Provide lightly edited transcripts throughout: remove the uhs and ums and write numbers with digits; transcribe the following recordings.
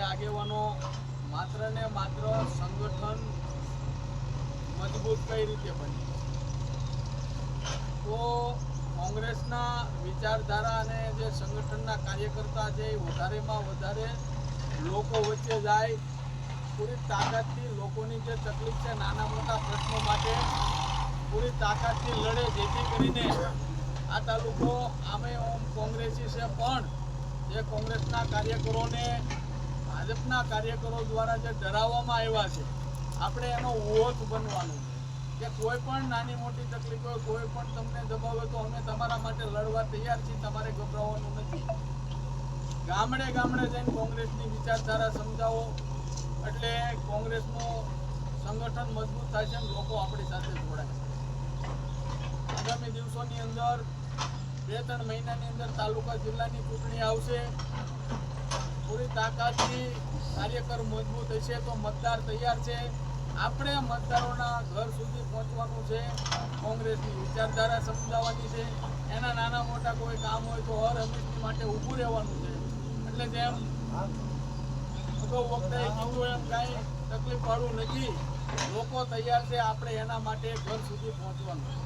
આગેવાનો માત્ર ને માત્ર સંગઠન મજબૂત કઈ રીતે બને, તો કોંગ્રેસના વિચારધારા અને જે સંગઠનના કાર્યકર્તા છે એ વધારેમાં વધારે લોકો વચ્ચે જાય, પૂરી તાકાતથી લોકોની જે તકલીફ છે નાના મોટા પ્રશ્નો માટે પૂરી તાકાતથી લડે, જેથી કરીને આ તાલુકો આમે કોંગ્રેસી છે પણ જે કોંગ્રેસના કાર્યકરોને ભાજપના કાર્યકરો દ્વારા જે ડરાવવામાં આવ્યા છે, આપણે એનો વોટ બનવાનું કે કોઈ પણ નાની મોટી તકલીફ હોય, કોઈ પણ તમને દબાવે તો અમે તમારા માટે લડવા તૈયાર છીએ, તમારે ગભરાવાનું નથી. ગામડે ગામડે જઈને કોંગ્રેસની વિચારધારા સમજાવો એટલે કોંગ્રેસનું સંગઠન મજબૂત થાય છે અને લોકો આપણી સાથે જોડાય છે. આગામી દિવસોની અંદર 2-3 મહિનાની અંદર તાલુકા જિલ્લાની ચૂંટણી આવશે. પૂરી તાકાતથી કાર્યકર મજબૂત હશે તો મતદાર તૈયાર છે. આપણે મતદારોના ઘર સુધી પહોંચવાનું છે, કોંગ્રેસની વિચારધારા સમજાવવાની છે, એના નાના મોટા કોઈ કામ હોય તો હર હંમેશની માટે ઊભું રહેવાનું છે. એટલે જેમ અગાઉ વખતે કીધું એમ કાંઈ તકલીફ વાળું નથી, લોકો તૈયાર છે, આપણે એના માટે ઘર સુધી પહોંચવાનું.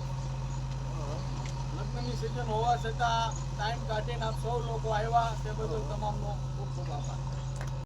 લગ્નની સિઝન હોવા છતાં ટાઈમ કાઢીને આપ સૌ લોકો આવ્યા તે બદલ તમામનો ખૂબ ખૂબ આભાર.